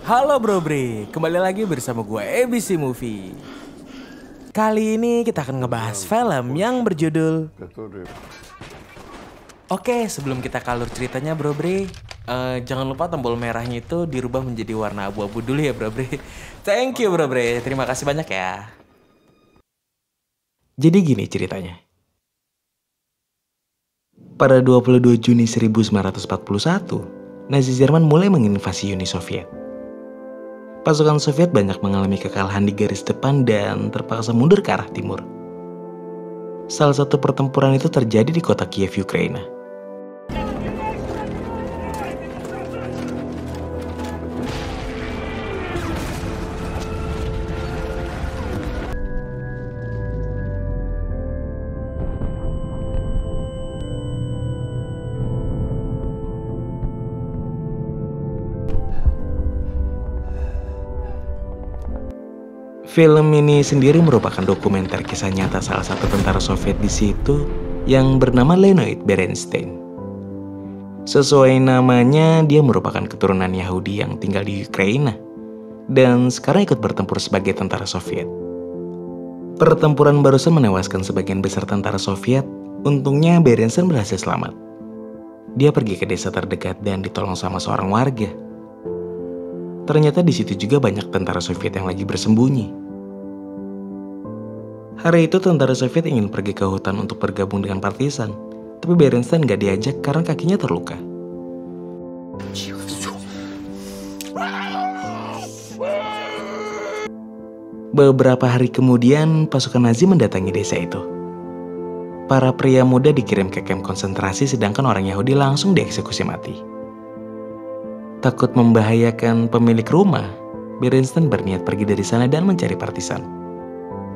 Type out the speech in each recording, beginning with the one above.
Halo Bro Bre, kembali lagi bersama gue ABC Movie. Kali ini kita akan ngebahas film yang berjudul Oke, sebelum kita ke alur ceritanya Bro Bre, jangan lupa tombol merahnya itu dirubah menjadi warna abu-abu dulu ya Bro Bre. Thank you Bro Bre, terima kasih banyak ya. Jadi gini ceritanya. Pada 22 Juni 1941, Nazi Jerman mulai menginvasi Uni Soviet. Pasukan Soviet banyak mengalami kekalahan di garis depan dan terpaksa mundur ke arah timur. Salah satu pertempuran itu terjadi di kota Kiev, Ukraina. Film ini sendiri merupakan dokumenter kisah nyata salah satu tentara Soviet di situ yang bernama Leonid Bernstein. Sesuai namanya, dia merupakan keturunan Yahudi yang tinggal di Ukraina dan sekarang ikut bertempur sebagai tentara Soviet. Pertempuran barusan menewaskan sebagian besar tentara Soviet. Untungnya Bernstein berhasil selamat. Dia pergi ke desa terdekat dan ditolong sama seorang warga. Ternyata di situ juga banyak tentara Soviet yang lagi bersembunyi. Hari itu tentara Soviet ingin pergi ke hutan untuk bergabung dengan partisan, tapi Bernstein gak diajak karena kakinya terluka. Beberapa hari kemudian, pasukan Nazi mendatangi desa itu. Para pria muda dikirim ke kamp konsentrasi sedangkan orang Yahudi langsung dieksekusi mati. Takut membahayakan pemilik rumah, Bernstein berniat pergi dari sana dan mencari partisan.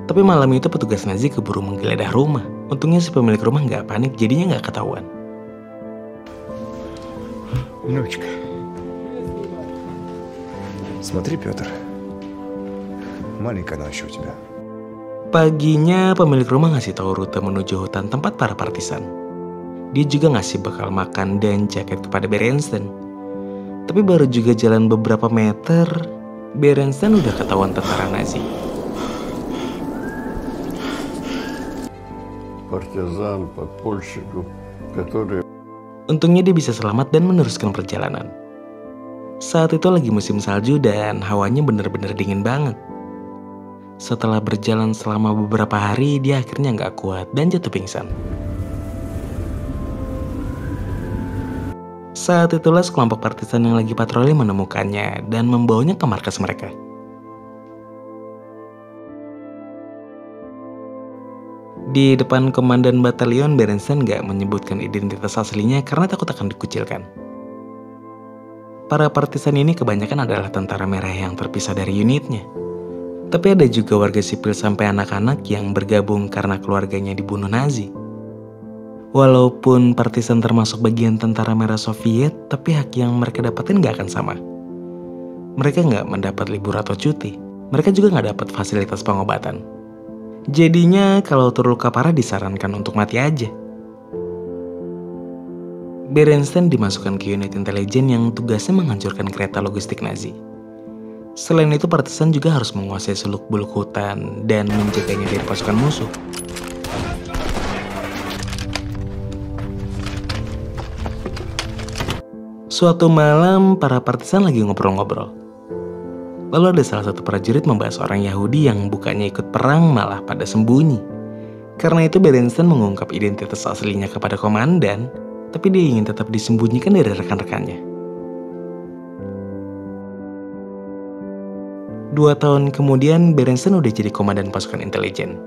Tapi malam itu petugas Nazi keburu menggeledah rumah. Untungnya si pemilik rumah nggak panik, jadinya nggak ketahuan. Внучка. Смотри, Петр. Маленькая ночь у тебя. Paginya pemilik rumah ngasih tahu rute menuju hutan tempat para partisan. Dia juga ngasih bekal makan dan jaket kepada Bernstein. Tapi baru juga jalan beberapa meter, Bernstein udah ketahuan tentara Nazi. Партизан, подпольщиков, которые... Untungnya dia bisa selamat dan meneruskan perjalanan. Saat itu lagi musim salju dan hawanya benar-benar dingin banget. Setelah berjalan selama beberapa hari, dia akhirnya nggak kuat dan jatuh pingsan. Saat itulah sekelompok partisan yang lagi patroli menemukannya dan membawanya ke markas mereka. Di depan komandan batalion, Bernstein gak menyebutkan identitas aslinya karena takut akan dikucilkan. Para partisan ini kebanyakan adalah tentara merah yang terpisah dari unitnya. Tapi ada juga warga sipil sampai anak-anak yang bergabung karena keluarganya dibunuh Nazi. Walaupun partisan termasuk bagian tentara merah Soviet, tapi hak yang mereka dapatin gak akan sama. Mereka gak mendapat libur atau cuti. Mereka juga gak dapat fasilitas pengobatan. Jadinya kalau terluka parah disarankan untuk mati aja. Bernstein dimasukkan ke unit intelijen yang tugasnya menghancurkan kereta logistik Nazi. Selain itu partisan juga harus menguasai seluk-beluk hutan dan menjaganya dari pasukan musuh. Suatu malam, para partisan lagi ngobrol-ngobrol. Lalu ada salah satu prajurit membahas orang Yahudi yang bukannya ikut perang malah pada sembunyi. Karena itu Bernstein mengungkap identitas aslinya kepada komandan, tapi dia ingin tetap disembunyikan dari rekan-rekannya. 2 tahun kemudian, Bernstein udah jadi komandan pasukan intelijen.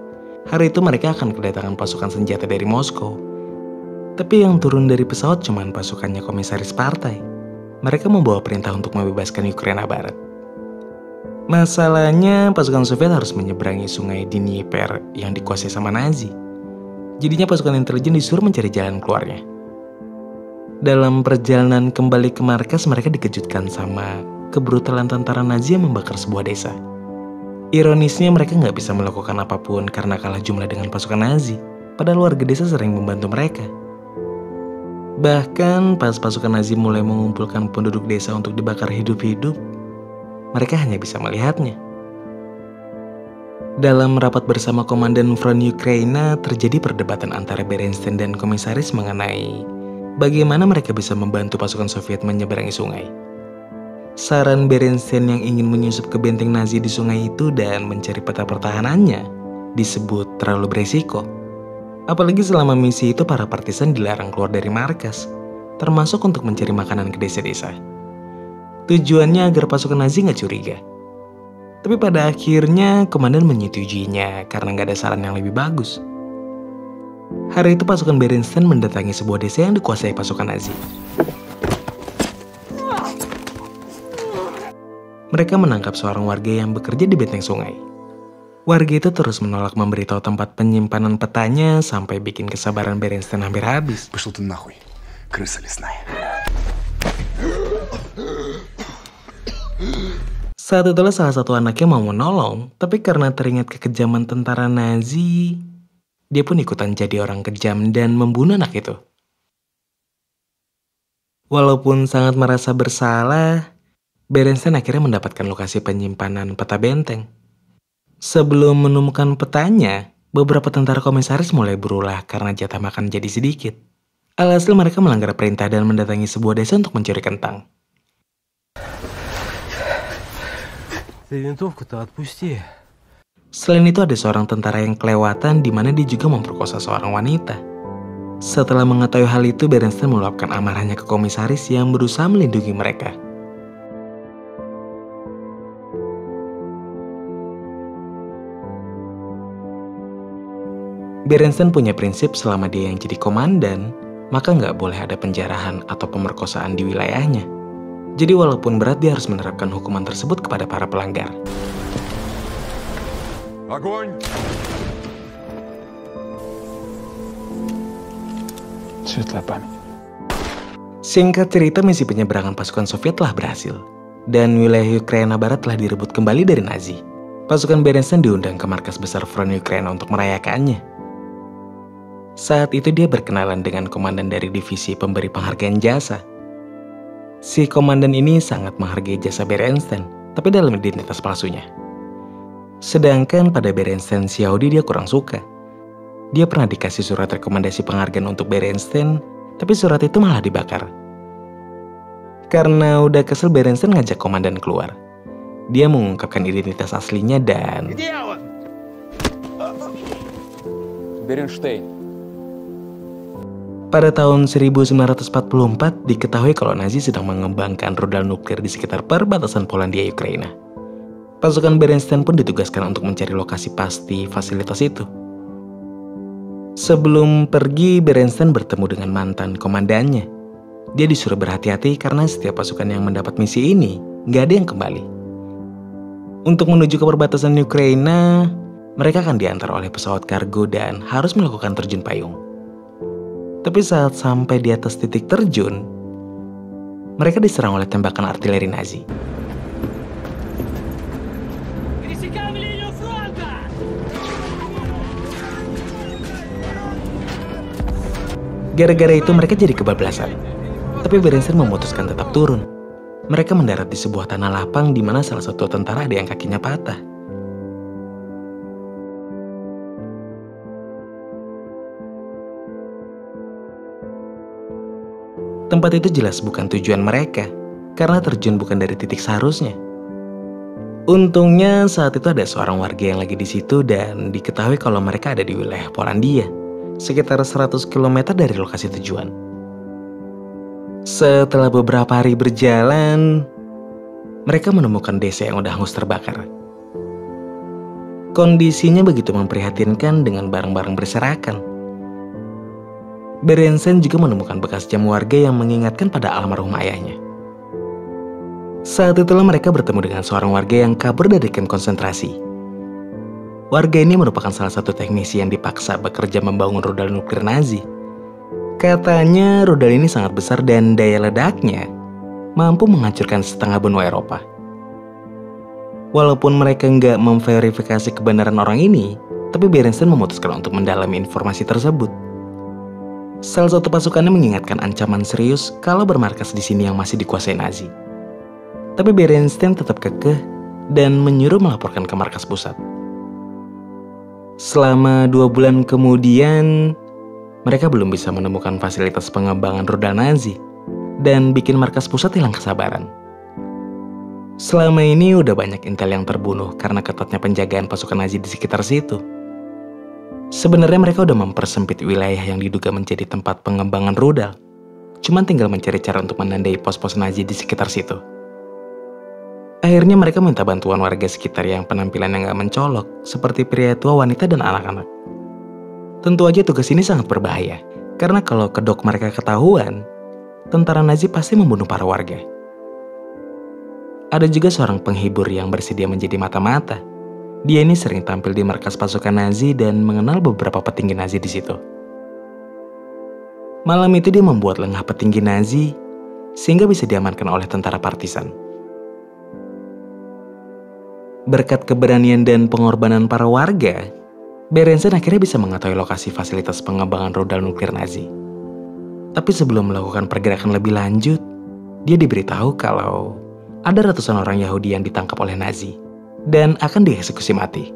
Hari itu mereka akan kedatangan pasukan senjata dari Moskow. Tapi yang turun dari pesawat cuma pasukannya komisaris partai. Mereka membawa perintah untuk membebaskan Ukraina Barat. Masalahnya, pasukan Soviet harus menyeberangi sungai Dnieper yang dikuasai sama Nazi. Jadinya pasukan intelijen disuruh mencari jalan keluarnya. Dalam perjalanan kembali ke markas, mereka dikejutkan sama kebrutalan tentara Nazi yang membakar sebuah desa. Ironisnya, mereka nggak bisa melakukan apapun karena kalah jumlah dengan pasukan Nazi. Padahal warga desa sering membantu mereka. Bahkan pas pasukan Nazi mulai mengumpulkan penduduk desa untuk dibakar hidup-hidup, mereka hanya bisa melihatnya. Dalam rapat bersama Komandan Front Ukraina, terjadi perdebatan antara Berenstein dan komisaris mengenai bagaimana mereka bisa membantu pasukan Soviet menyeberangi sungai. Saran Berenstein yang ingin menyusup ke benteng Nazi di sungai itu dan mencari peta pertahanannya disebut terlalu beresiko. Apalagi selama misi itu para partisan dilarang keluar dari markas, termasuk untuk mencari makanan ke desa-desa. Tujuannya agar pasukan Nazi nggak curiga. Tapi pada akhirnya komandan menyetujuinya karena nggak ada saran yang lebih bagus. Hari itu pasukan Berenstein mendatangi sebuah desa yang dikuasai pasukan Nazi. Mereka menangkap seorang warga yang bekerja di benteng sungai. Warga itu terus menolak memberitahu tempat penyimpanan petanya sampai bikin kesabaran Berenstein hampir habis. Пошел ты нахуй, крыса лесная. Saat itulah salah satu anaknya mau menolong, tapi karena teringat kekejaman tentara Nazi, dia pun ikutan jadi orang kejam dan membunuh anak itu. Walaupun sangat merasa bersalah, Berenstein akhirnya mendapatkan lokasi penyimpanan peta benteng. Sebelum menemukan petanya, beberapa tentara komisaris mulai berulah karena jatah makan jadi sedikit. Alhasil mereka melanggar perintah dan mendatangi sebuah desa untuk mencuri kentang. Selain itu ada seorang tentara yang kelewatan di mana dia juga memperkosa seorang wanita. Setelah mengetahui hal itu, Berenstein meluapkan amarahnya ke komisaris yang berusaha melindungi mereka. Berenstein punya prinsip selama dia yang jadi komandan, maka nggak boleh ada penjarahan atau pemerkosaan di wilayahnya. Jadi walaupun berat, dia harus menerapkan hukuman tersebut kepada para pelanggar. Огонь! Светлая память. Singkat cerita, misi penyeberangan pasukan Soviet telah berhasil, dan wilayah Ukraina Barat telah direbut kembali dari Nazi. Pasukan Berenstein diundang ke markas besar Front Ukraina untuk merayakannya. Saat itu dia berkenalan dengan komandan dari divisi pemberi penghargaan jasa. Si komandan ini sangat menghargai jasa Berenstein, tapi dalam identitas palsunya. Sedangkan pada Berenstein si Yahudi dia kurang suka. Dia pernah dikasih surat rekomendasi penghargaan untuk Berenstein, tapi surat itu malah dibakar. Karena udah kesel, Berenstein ngajak komandan keluar. Dia mengungkapkan identitas aslinya dan... Беренштейн. Pada tahun 1944 diketahui kalau Nazi sedang mengembangkan rudal nuklir di sekitar perbatasan Polandia Ukraina. Pasukan Berenstein pun ditugaskan untuk mencari lokasi pasti fasilitas itu. Sebelum pergi, Berenstein bertemu dengan mantan komandannya. Dia disuruh berhati-hati karena setiap pasukan yang mendapat misi ini nggak ada yang kembali. Untuk menuju ke perbatasan Ukraina, mereka akan diantar oleh pesawat kargo dan harus melakukan terjun payung. Tapi saat sampai di atas titik terjun, mereka diserang oleh tembakan artileri Nazi. Gara-gara itu mereka jadi kebablasan. Tapi Berenstein memutuskan tetap turun. Mereka mendarat di sebuah tanah lapang di mana salah satu tentara ada yang kakinya patah. Tempat itu jelas bukan tujuan mereka, karena terjun bukan dari titik seharusnya. Untungnya saat itu ada seorang warga yang lagi di situ dan diketahui kalau mereka ada di wilayah Polandia, sekitar 100 km dari lokasi tujuan. Setelah beberapa hari berjalan, mereka menemukan desa yang udah hangus terbakar. Kondisinya begitu memprihatinkan dengan barang-barang berserakan. Berenstein juga menemukan bekas jam warga yang mengingatkan pada almarhum ayahnya. Saat itulah mereka bertemu dengan seorang warga yang kabur dari kamp konsentrasi. Warga ini merupakan salah satu teknisi yang dipaksa bekerja membangun rudal nuklir Nazi. Katanya rudal ini sangat besar dan daya ledaknya mampu menghancurkan setengah benua Eropa. Walaupun mereka nggak memverifikasi kebenaran orang ini, tapi Berenstein memutuskan untuk mendalami informasi tersebut. Salah satu pasukannya mengingatkan ancaman serius kalau bermarkas di sini yang masih dikuasai Nazi. Tapi Berenstein tetap kekeh dan menyuruh melaporkan ke markas pusat. Selama 2 bulan kemudian, mereka belum bisa menemukan fasilitas pengembangan rudal Nazi dan bikin markas pusat hilang kesabaran. Selama ini udah banyak intel yang terbunuh karena ketatnya penjagaan pasukan Nazi di sekitar situ. Sebenarnya mereka udah mempersempit wilayah yang diduga menjadi tempat pengembangan rudal. Cuman tinggal mencari cara untuk menandai pos-pos Nazi di sekitar situ. Akhirnya mereka minta bantuan warga sekitar yang penampilannya nggak mencolok, seperti pria tua, wanita, dan anak-anak. Tentu aja tugas ini sangat berbahaya, karena kalau kedok mereka ketahuan, tentara Nazi pasti membunuh para warga. Ada juga seorang penghibur yang bersedia menjadi mata-mata. Dia ini sering tampil di markas pasukan Nazi dan mengenal beberapa petinggi Nazi di situ. Malam itu dia membuat lengah petinggi Nazi, sehingga bisa diamankan oleh tentara partisan. Berkat keberanian dan pengorbanan para warga, Berenstein akhirnya bisa mengetahui lokasi fasilitas pengembangan rudal nuklir Nazi. Tapi sebelum melakukan pergerakan lebih lanjut, dia diberitahu kalau ada ratusan orang Yahudi yang ditangkap oleh Nazi dan akan dieksekusi mati.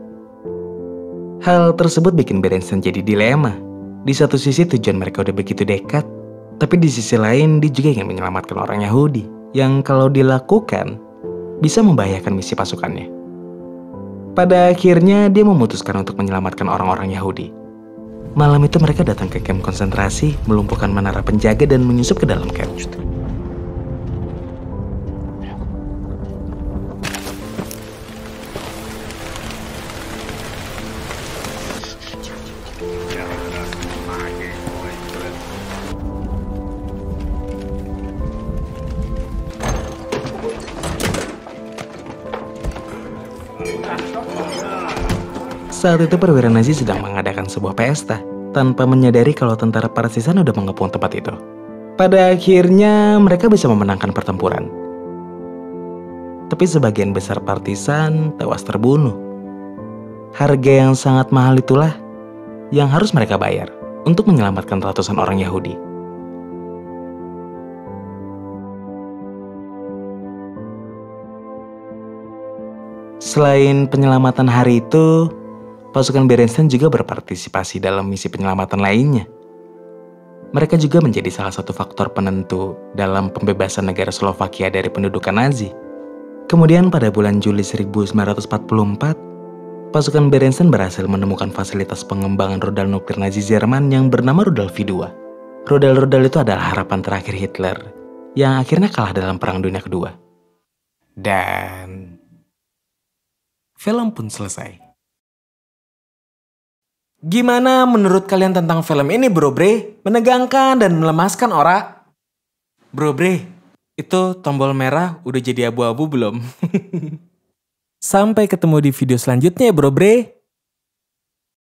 Hal tersebut bikin Berenstein jadi dilema. Di satu sisi tujuan mereka udah begitu dekat, tapi di sisi lain dia juga ingin menyelamatkan orang Yahudi yang kalau dilakukan bisa membahayakan misi pasukannya. Pada akhirnya dia memutuskan untuk menyelamatkan orang-orang Yahudi. Malam itu mereka datang ke kamp konsentrasi, melumpuhkan menara penjaga dan menyusup ke dalam kamp. Saat itu perwira Nazi sedang mengadakan sebuah pesta, tanpa menyadari kalau tentara partisan udah mengepung tempat itu. Pada akhirnya mereka bisa memenangkan pertempuran. Tapi sebagian besar partisan tewas terbunuh. Harga yang sangat mahal itulah yang harus mereka bayar untuk menyelamatkan ratusan orang Yahudi. Selain penyelamatan hari itu, pasukan Berenstein juga berpartisipasi dalam misi penyelamatan lainnya. Mereka juga menjadi salah satu faktor penentu dalam pembebasan negara Slovakia dari pendudukan Nazi. Kemudian pada bulan Juli 1944, pasukan Berenstein berhasil menemukan fasilitas pengembangan rudal nuklir Nazi Jerman yang bernama rudal V2. Rudal-rudal itu adalah harapan terakhir Hitler yang akhirnya kalah dalam Perang Dunia Kedua. Dan film pun selesai. Gimana menurut kalian tentang film ini, Bro Bre? Menegangkan dan melemaskan, ora? Bro Bre, itu tombol merah udah jadi abu-abu belum? Sampai ketemu di video selanjutnya ya, Bro Bre.